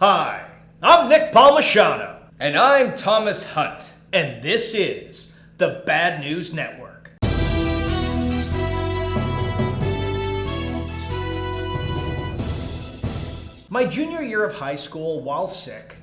Hi, I'm Nick Palmisano. And I'm Thomas Hunt. And this is the Bad News Network. My junior year of high school, while sick,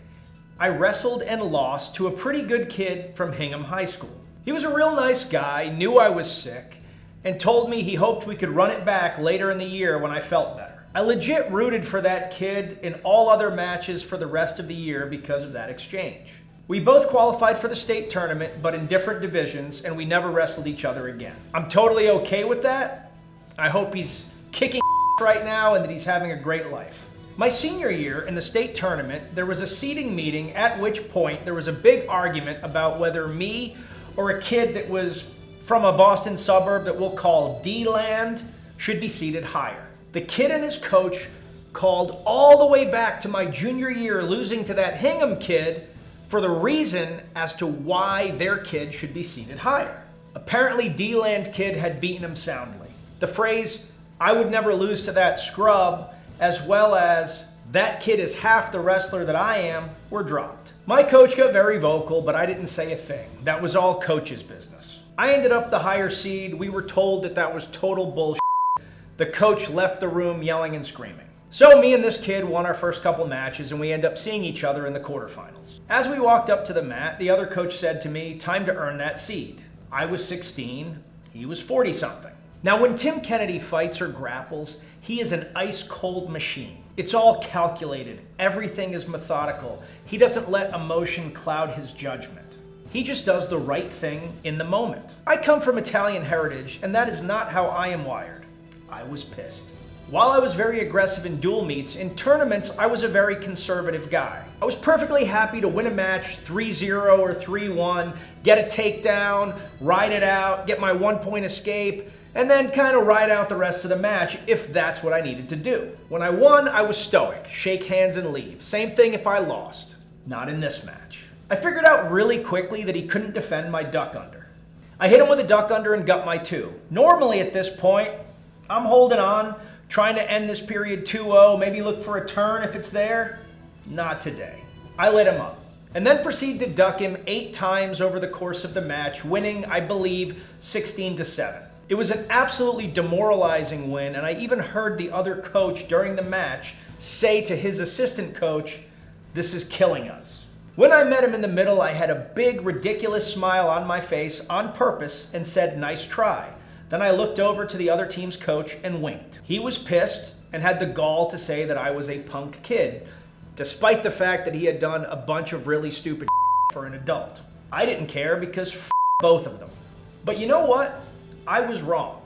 I wrestled and lost to a pretty good kid from Hingham High School. He was a real nice guy, knew I was sick, and told me he hoped we could run it back later in the year when I felt better. I legit rooted for that kid in all other matches for the rest of the year because of that exchange. We both qualified for the state tournament, but in different divisions, and we never wrestled each other again. I'm totally okay with that. I hope he's kicking right now and that he's having a great life. My senior year in the state tournament, there was a seating meeting at which point there was a big argument about whether me or a kid that was from a Boston suburb that we'll call D-land should be seated higher. The kid and his coach called all the way back to my junior year losing to that Hingham kid for the reason as to why their kid should be seated higher. Apparently D-land kid had beaten him soundly. The phrase, "I would never lose to that scrub," as well as "that kid is half the wrestler that I am," were dropped. My coach got very vocal, but I didn't say a thing. That was all coach's business. I ended up the higher seed. We were told that was total bullshit. The coach left the room yelling and screaming. So me and this kid won our first couple matches and we end up seeing each other in the quarterfinals. As we walked up to the mat, the other coach said to me, "Time to earn that seed." I was 16, he was 40-something. Now when Tim Kennedy fights or grapples, he is an ice-cold machine. It's all calculated, everything is methodical. He doesn't let emotion cloud his judgment. He just does the right thing in the moment. I come from Italian heritage, and that is not how I am wired. I was pissed. While I was very aggressive in dual meets, in tournaments I was a very conservative guy. I was perfectly happy to win a match 3-0 or 3-1, get a takedown, ride it out, get my 1-point escape, and then kind of ride out the rest of the match if that's what I needed to do. When I won, I was stoic, shake hands and leave. Same thing if I lost. Not in this match. I figured out really quickly that he couldn't defend my duck under. I hit him with a duck under and got my 2. Normally at this point, I'm holding on, trying to end this period 2-0, maybe look for a turn if it's there. Not today. I lit him up, and then proceed to duck him 8 times over the course of the match, winning, I believe, 16-7. It was an absolutely demoralizing win, and I even heard the other coach during the match say to his assistant coach, "This is killing us." When I met him in the middle, I had a big, ridiculous smile on my face on purpose and said, "Nice try." Then I looked over to the other team's coach and winked. He was pissed and had the gall to say that I was a punk kid, despite the fact that he had done a bunch of really stupid for an adult. I didn't care because both of them. But you know what? I was wrong.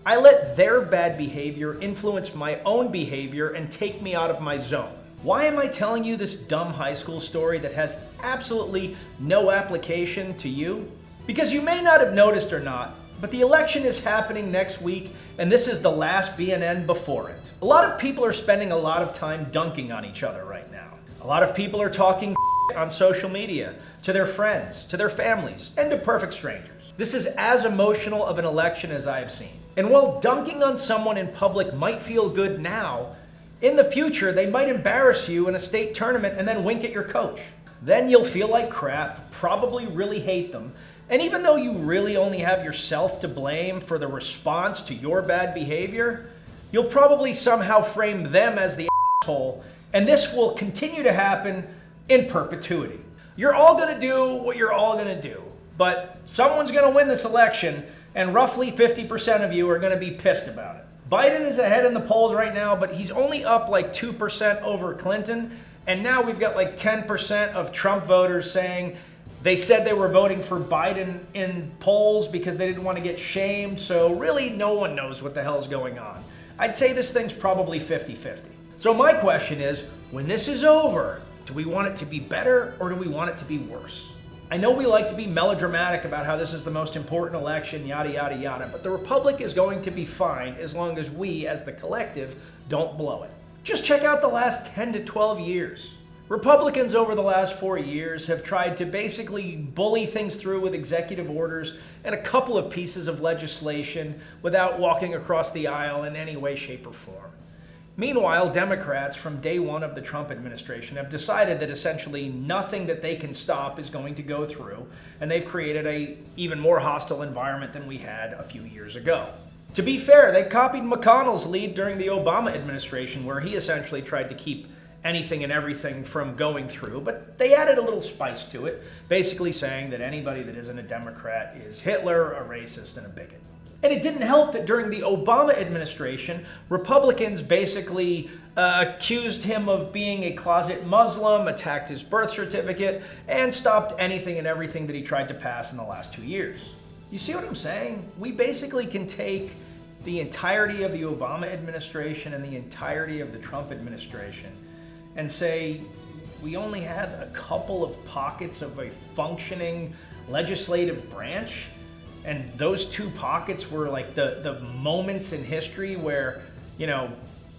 I let their bad behavior influence my own behavior and take me out of my zone. Why am I telling you this dumb high school story that has absolutely no application to you? Because you may not have noticed or not, but the election is happening next week, and this is the last BNN before it. A lot of people are spending a lot of time dunking on each other right now. A lot of people are talking on social media to their friends, to their families, and to perfect strangers. This is as emotional of an election as I have seen. And while dunking on someone in public might feel good now, in the future they might embarrass you in a state tournament and then wink at your coach. Then you'll feel like crap, probably really hate them, and even though you really only have yourself to blame for the response to your bad behavior, you'll probably somehow frame them as the asshole, and this will continue to happen in perpetuity. You're all gonna do what you're all gonna do, but someone's gonna win this election, and roughly 50% of you are gonna be pissed about it. Biden is ahead in the polls right now, but he's only up like 2% over Clinton, and now we've got like 10% of Trump voters saying they said they were voting for Biden in polls because they didn't want to get shamed, so really no one knows what the hell's going on. I'd say this thing's probably 50-50. So my question is, when this is over, do we want it to be better or do we want it to be worse? I know we like to be melodramatic about how this is the most important election, yada, yada, yada, but the Republic is going to be fine as long as we, as the collective, don't blow it. Just check out the last 10 to 12 years. Republicans over the last 4 years have tried to basically bully things through with executive orders and a couple of pieces of legislation without walking across the aisle in any way, shape, or form. Meanwhile, Democrats from day one of the Trump administration have decided that essentially nothing that they can stop is going to go through, and they've created an even more hostile environment than we had a few years ago. To be fair, they copied McConnell's lead during the Obama administration, where he essentially tried to keep anything and everything from going through, but they added a little spice to it, basically saying that anybody that isn't a Democrat is Hitler, a racist, and a bigot. And it didn't help that during the Obama administration, Republicans basically accused him of being a closet Muslim, attacked his birth certificate, and stopped anything and everything that he tried to pass in the last 2 years. You see what I'm saying? We basically can take the entirety of the Obama administration and the entirety of the Trump administration and say we only had a couple of pockets of a functioning legislative branch, and those two pockets were like the moments in history where, you know,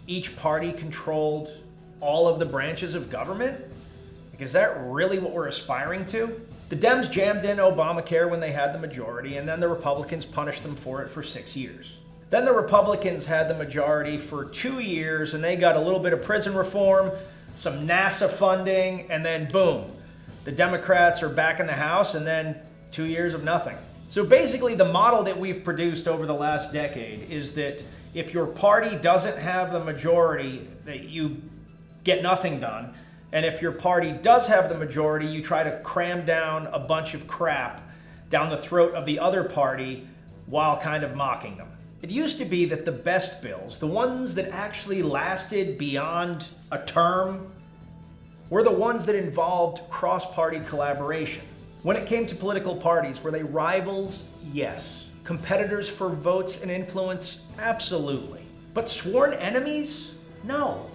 each party controlled all of the branches of government? Like, is that really what we're aspiring to? The Dems jammed in Obamacare when they had the majority, and then the Republicans punished them for it for 6 years. Then the Republicans had the majority for 2 years, and they got a little bit of prison reform, some NASA funding, and then boom, the Democrats are back in the House, and then 2 years of nothing. So basically the model that we've produced over the last decade is that if your party doesn't have the majority, that you get nothing done. And if your party does have the majority, you try to cram down a bunch of crap down the throat of the other party while kind of mocking them. It used to be that the best bills, the ones that actually lasted beyond a term, were the ones that involved cross-party collaboration. When it came to political parties, were they rivals? Yes. Competitors for votes and influence? Absolutely. But sworn enemies? No.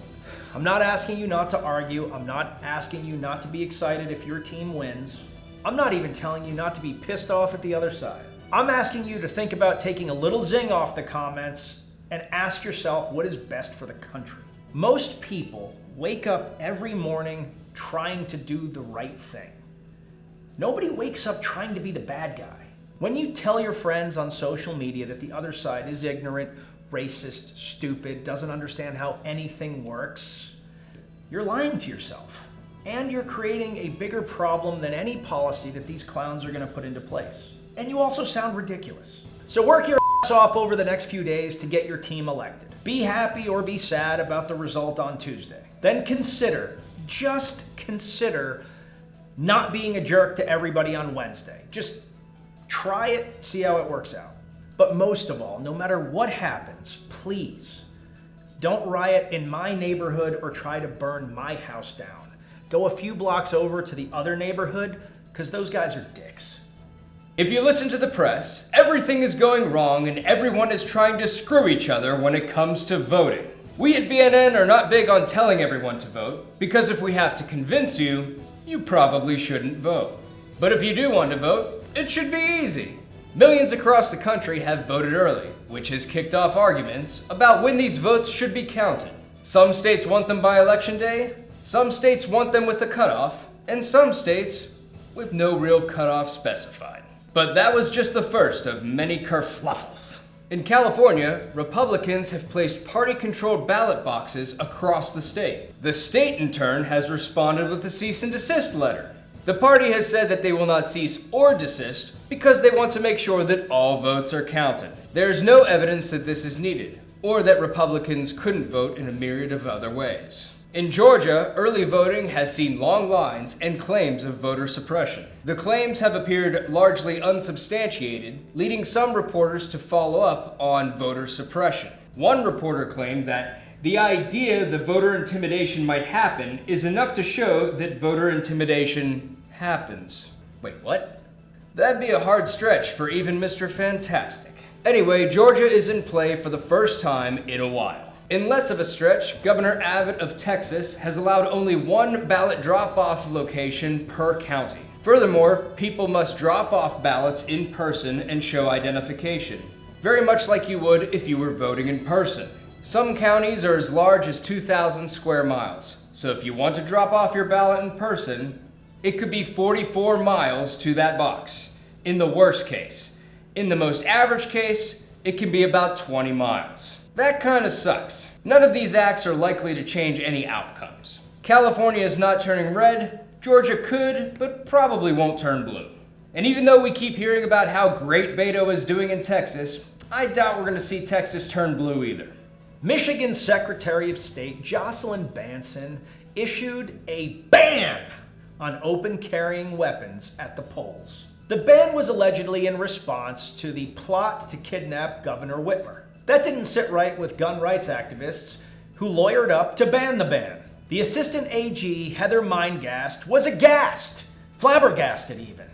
I'm not asking you not to argue. I'm not asking you not to be excited if your team wins. I'm not even telling you not to be pissed off at the other side. I'm asking you to think about taking a little zing off the comments and ask yourself what is best for the country. Most people wake up every morning trying to do the right thing. Nobody wakes up trying to be the bad guy. When you tell your friends on social media that the other side is ignorant, racist, stupid, doesn't understand how anything works, you're lying to yourself. And you're creating a bigger problem than any policy that these clowns are going to put into place. And you also sound ridiculous. So work your ass off over the next few days to get your team elected. Be happy or be sad about the result on Tuesday. Then consider, just consider, not being a jerk to everybody on Wednesday. Just try it, see how it works out. But most of all, no matter what happens, please don't riot in my neighborhood or try to burn my house down. Go a few blocks over to the other neighborhood, because those guys are dicks. If you listen to the press, everything is going wrong and everyone is trying to screw each other when it comes to voting. We at BNN are not big on telling everyone to vote, because if we have to convince you, you probably shouldn't vote. But if you do want to vote, it should be easy. Millions across the country have voted early, which has kicked off arguments about when these votes should be counted. Some states want them by election day, some states want them with a cutoff, and some states with no real cutoff specified. But that was just the first of many kerfluffles. In California, Republicans have placed party-controlled ballot boxes across the state. The state, in turn, has responded with a cease and desist letter. The party has said that they will not cease or desist because they want to make sure that all votes are counted. There is no evidence that this is needed, or that Republicans couldn't vote in a myriad of other ways. In Georgia, early voting has seen long lines and claims of voter suppression. The claims have appeared largely unsubstantiated, leading some reporters to follow up on voter suppression. One reporter claimed that the idea that voter intimidation might happen is enough to show that voter intimidation happens. Wait, what? That'd be a hard stretch for even Mr. Fantastic. Anyway, Georgia is in play for the first time in a while. In less of a stretch, Governor Abbott of Texas has allowed only one ballot drop-off location per county. Furthermore, people must drop off ballots in person and show identification, very much like you would if you were voting in person. Some counties are as large as 2,000 square miles, so if you want to drop off your ballot in person, it could be 44 miles to that box, in the worst case. In the most average case, it can be about 20 miles. That kind of sucks. None of these acts are likely to change any outcomes. California is not turning red, Georgia could, but probably won't turn blue. And even though we keep hearing about how great Beto is doing in Texas, I doubt we're going to see Texas turn blue either. Michigan Secretary of State Jocelyn Banson issued a ban on open carrying weapons at the polls. The ban was allegedly in response to the plot to kidnap Governor Whitmer. That didn't sit right with gun rights activists who lawyered up to ban the ban. The assistant AG, Heather Meingast, was aghast, flabbergasted even,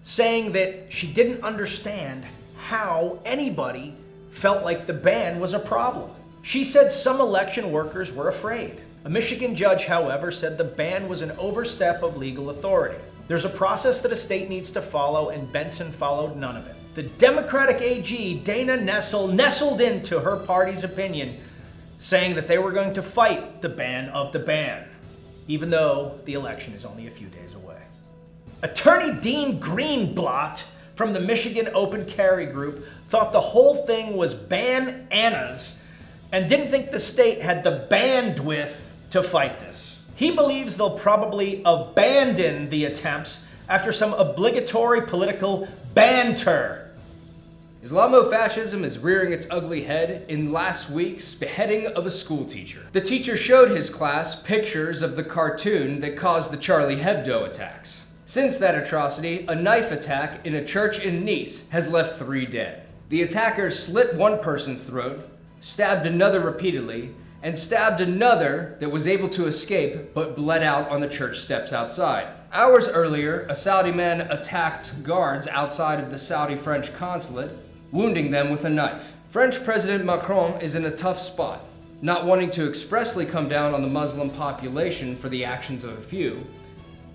saying that she didn't understand how anybody felt like the ban was a problem. She said some election workers were afraid. A Michigan judge, however, said the ban was an overstep of legal authority. There's a process that a state needs to follow, and Benson followed none of it. The Democratic AG, Dana Nessel, nestled into her party's opinion, saying that they were going to fight the ban of the ban, even though the election is only a few days away. Attorney Dean Greenblatt from the Michigan Open Carry Group thought the whole thing was bananas and didn't think the state had the bandwidth to fight this. He believes they'll probably abandon the attempts after some obligatory political banter. Islamofascism is rearing its ugly head in last week's beheading of a school teacher. The teacher showed his class pictures of the cartoon that caused the Charlie Hebdo attacks. Since that atrocity, a knife attack in a church in Nice has left 3 dead. The attackers slit one person's throat, stabbed another repeatedly, and stabbed another that was able to escape but bled out on the church steps outside. Hours earlier, a Saudi man attacked guards outside of the Saudi-French consulate, wounding them with a knife. French President Macron is in a tough spot, not wanting to expressly come down on the Muslim population for the actions of a few,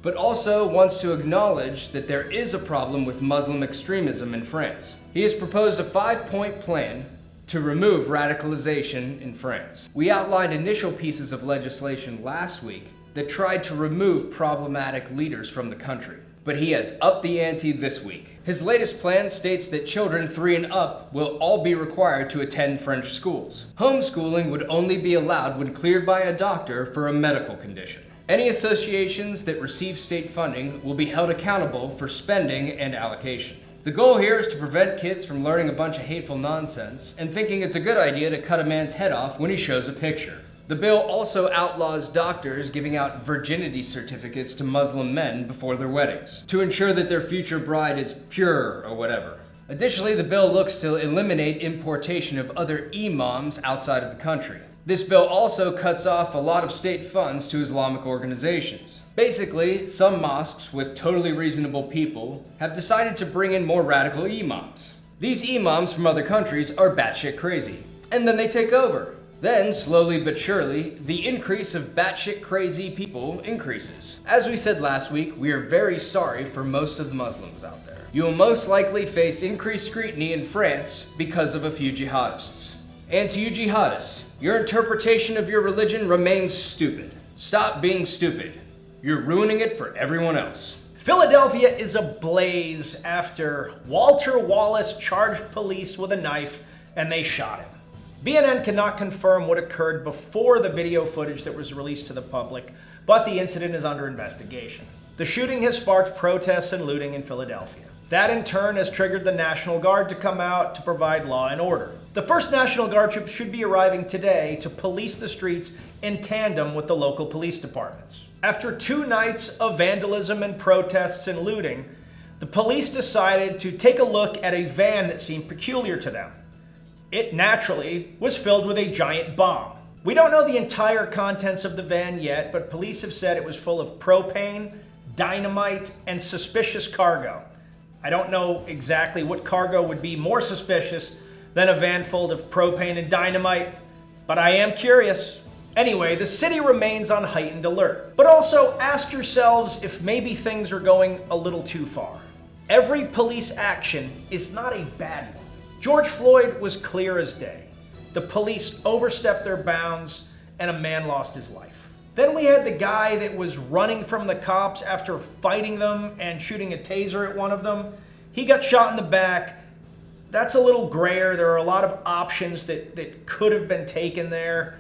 but also wants to acknowledge that there is a problem with Muslim extremism in France. He has proposed a 5-point plan to remove radicalization in France. We outlined initial pieces of legislation last week that tried to remove problematic leaders from the country, but he has upped the ante this week. His latest plan states that children 3 and up will all be required to attend French schools. Homeschooling would only be allowed when cleared by a doctor for a medical condition. Any associations that receive state funding will be held accountable for spending and allocation. The goal here is to prevent kids from learning a bunch of hateful nonsense and thinking it's a good idea to cut a man's head off when he shows a picture. The bill also outlaws doctors giving out virginity certificates to Muslim men before their weddings, to ensure that their future bride is pure or whatever. Additionally, the bill looks to eliminate importation of other imams outside of the country. This bill also cuts off a lot of state funds to Islamic organizations. Basically, some mosques with totally reasonable people have decided to bring in more radical imams. These imams from other countries are batshit crazy, and then they take over. Then, slowly but surely, the increase of batshit crazy people increases. As we said last week, we are very sorry for most of the Muslims out there. You will most likely face increased scrutiny in France because of a few jihadists. And to you jihadists, your interpretation of your religion remains stupid. Stop being stupid. You're ruining it for everyone else. Philadelphia is ablaze after Walter Wallace charged police with a knife and they shot him. BNN cannot confirm what occurred before the video footage that was released to the public, but the incident is under investigation. The shooting has sparked protests and looting in Philadelphia. That in turn has triggered the National Guard to come out to provide law and order. The first National Guard troops should be arriving today to police the streets in tandem with the local police departments. After 2 nights of vandalism and protests and looting, the police decided to take a look at a van that seemed peculiar to them. It naturally was filled with a giant bomb. We don't know the entire contents of the van yet, but police have said it was full of propane, dynamite, and suspicious cargo. I don't know exactly what cargo would be more suspicious than a van full of propane and dynamite, but I am curious. Anyway, the city remains on heightened alert. But also ask yourselves if maybe things are going a little too far. Every police action is not a bad one. George Floyd was clear as day. The police overstepped their bounds and a man lost his life. Then we had the guy that was running from the cops after fighting them and shooting a taser at one of them. He got shot in the back. that's a little grayer. There are a lot of options that could have been taken there.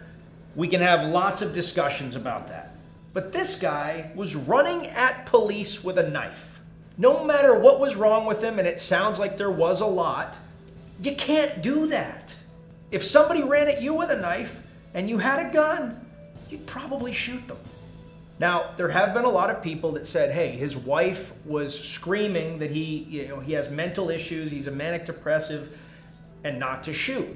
We can have lots of discussions about that. But this guy was running at police with a knife. No matter what was wrong with him, and it sounds like there was a lot, you can't do that. If somebody ran at you with a knife and you had a gun, you'd probably shoot them. Now, there have been a lot of people that said, hey, his wife was screaming that he has mental issues, he's a manic depressive, and not to shoot.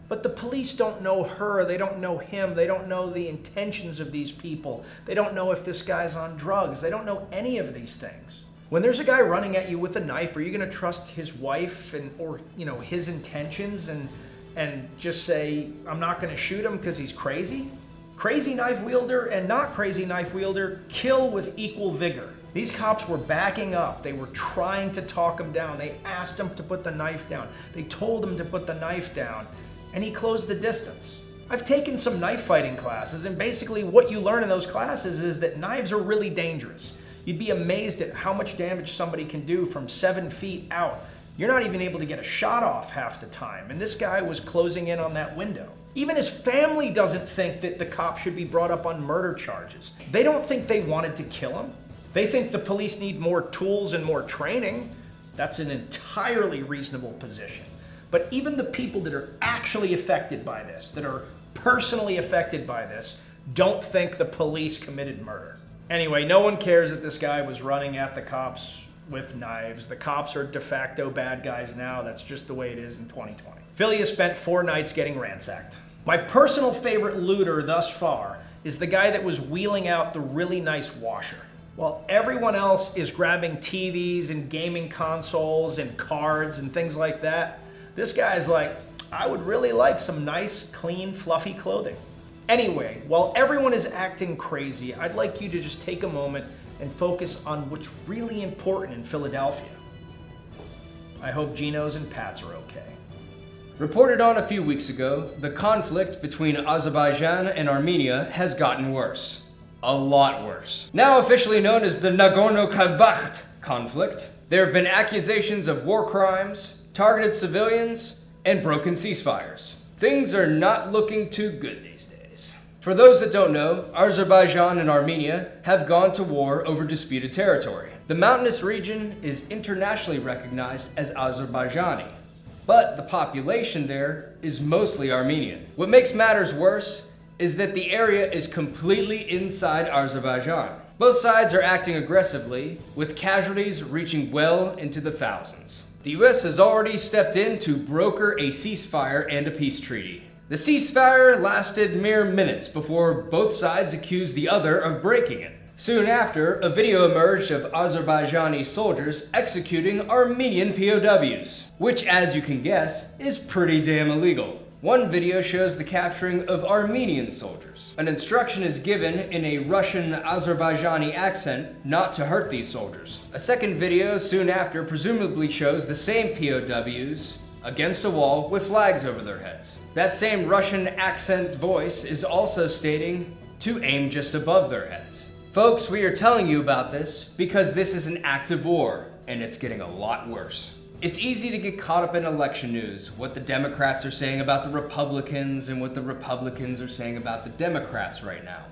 But the police don't know her, they don't know him, they don't know the intentions of these people. They don't know if this guy's on drugs. They don't know any of these things. When there's a guy running at you with a knife, are you going to trust his wife or his intentions and just say, I'm not going to shoot him because he's crazy? Crazy knife wielder and not crazy knife wielder kill with equal vigor. These cops were backing up. They were trying to talk him down. They asked him to put the knife down. They told him to put the knife down, and he closed the distance. I've taken some knife fighting classes, and basically what you learn in those classes is that knives are really dangerous. You'd be amazed at how much damage somebody can do from 7 feet out. You're not even able to get a shot off half the time, and this guy was closing in on that window. Even his family doesn't think that the cop should be brought up on murder charges. They don't think they wanted to kill him. They think the police need more tools and more training. That's an entirely reasonable position. But even the people that are actually affected by this, that are personally affected by this, don't think the police committed murder. Anyway, no one cares that this guy was running at the cops with knives. The cops are de facto bad guys now. That's just the way it is in 2020. Philly has spent 4 nights getting ransacked. My personal favorite looter thus far is the guy that was wheeling out the really nice washer. While everyone else is grabbing TVs and gaming consoles and cards and things like that, this guy's like, I would really like some nice, clean, fluffy clothing. Anyway, while everyone is acting crazy, I'd like you to just take a moment and focus on what's really important in Philadelphia. I hope Geno's and Pat's are okay. Reported on a few weeks ago, the conflict between Azerbaijan and Armenia has gotten worse. A lot worse. Now officially known as the Nagorno-Karabakh conflict, there have been accusations of war crimes, targeted civilians, and broken ceasefires. Things are not looking too good these days. For those that don't know, Azerbaijan and Armenia have gone to war over disputed territory. The mountainous region is internationally recognized as Azerbaijani, but the population there is mostly Armenian. What makes matters worse is that the area is completely inside Azerbaijan. Both sides are acting aggressively, with casualties reaching well into the thousands. The US has already stepped in to broker a ceasefire and a peace treaty. The ceasefire lasted mere minutes before both sides accused the other of breaking it. Soon after, a video emerged of Azerbaijani soldiers executing Armenian POWs, which, as you can guess, is pretty damn illegal. One video shows the capturing of Armenian soldiers. An instruction is given in a Russian Azerbaijani accent not to hurt these soldiers. A second video soon after presumably shows the same POWs against a wall with flags over their heads. That same Russian accent voice is also stating to aim just above their heads. Folks, we are telling you about this because this is an active war, and it's getting a lot worse. It's easy to get caught up in election news, what the Democrats are saying about the Republicans and what the Republicans are saying about the Democrats right now.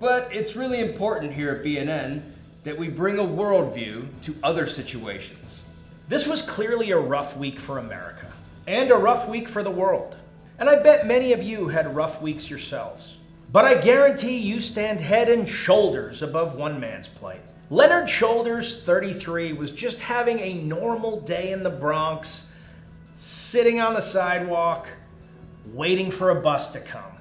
But it's really important here at BNN that we bring a worldview to other situations. This was clearly a rough week for America, and a rough week for the world. And I bet many of you had rough weeks yourselves. But I guarantee you stand head and shoulders above one man's plight. Leonard Shoulders, 33, was just having a normal day in the Bronx, sitting on the sidewalk, waiting for a bus to come,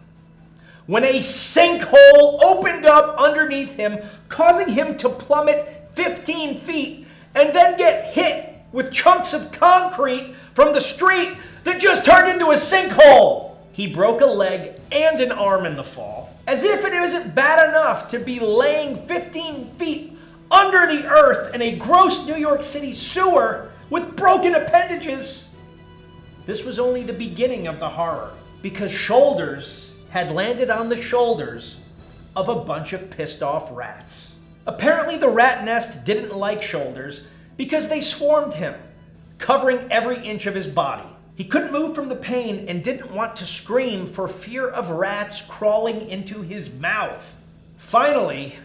when a sinkhole opened up underneath him, causing him to plummet 15 feet and then get hit with chunks of concrete from the street that just turned into a sinkhole. He broke a leg and an arm in the fall. As if it isn't bad enough to be laying 15 feet under the earth in a gross New York City sewer with broken appendages. This was only the beginning of the horror, because Shoulders had landed on the shoulders of a bunch of pissed off rats. Apparently the rat nest didn't like Shoulders because they swarmed him, covering every inch of his body. He couldn't move from the pain and didn't want to scream for fear of rats crawling into his mouth. Finally,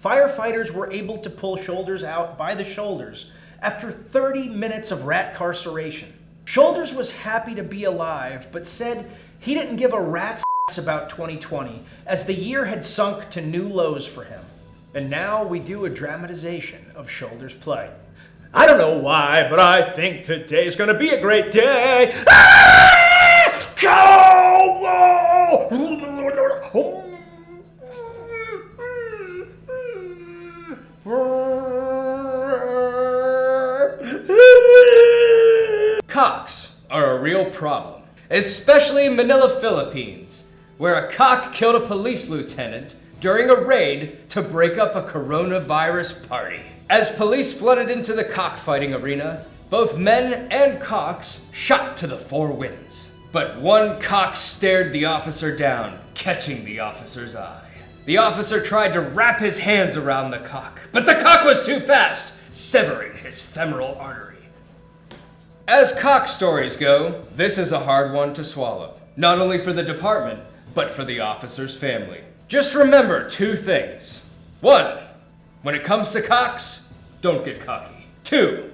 firefighters were able to pull Shoulders out by the shoulders after 30 minutes of rat carceration. Shoulders was happy to be alive, but said he didn't give a rat's ass about 2020, as the year had sunk to new lows for him. And now we do a dramatization of Shoulders' plight. I don't know why, but I think today's gonna be a great day. Cocks are a real problem, especially in Manila, Philippines, where a cock killed a police lieutenant during a raid to break up a coronavirus party. As police flooded into the cockfighting arena, both men and cocks shot to the four winds. But one cock stared the officer down, catching the officer's eye. The officer tried to wrap his hands around the cock, but the cock was too fast, severing his femoral artery. As cock stories go, this is a hard one to swallow, not only for the department, but for the officer's family. Just remember two things. 1, when it comes to cocks, don't get cocky. 2,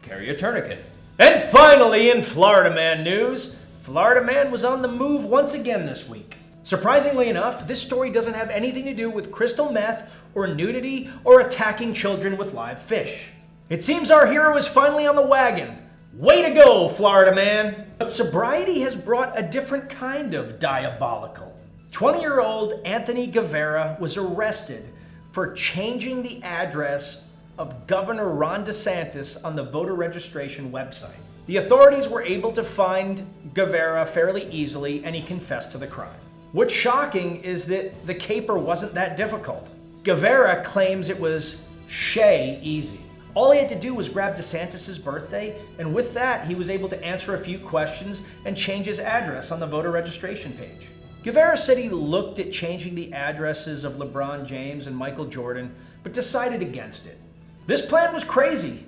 carry a tourniquet. And finally, in Florida Man news, Florida Man was on the move once again this week. Surprisingly enough, this story doesn't have anything to do with crystal meth or nudity or attacking children with live fish. It seems our hero is finally on the wagon. Way to go, Florida Man! But sobriety has brought a different kind of diabolical. 20-year-old Anthony Guevara was arrested for changing the address of Governor Ron DeSantis on the voter registration website. The authorities were able to find Guevara fairly easily, and he confessed to the crime. What's shocking is that the caper wasn't that difficult. Guevara claims it was shay easy. All he had to do was grab DeSantis' birthday, and with that, he was able to answer a few questions and change his address on the voter registration page. Guevara said he looked at changing the addresses of LeBron James and Michael Jordan, but decided against it. This plan was crazy,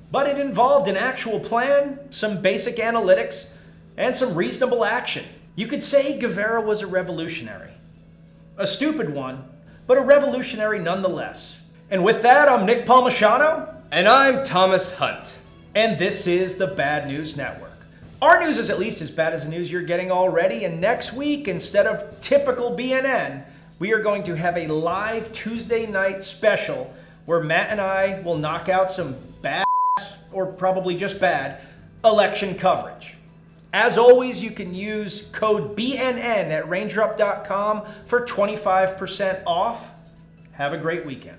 but it involved an actual plan, some basic analytics, and some reasonable action. You could say Guevara was a revolutionary. A stupid one, but a revolutionary nonetheless. And with that, I'm Nick Palmisano. And I'm Thomas Hunt. And this is the Bad News Network. Our news is at least as bad as the news you're getting already, and next week, instead of typical BNN, we are going to have a live Tuesday night special where Matt and I will knock out some bad, or probably just bad, election coverage. As always, you can use code BNN at rangerup.com for 25% off. Have a great weekend.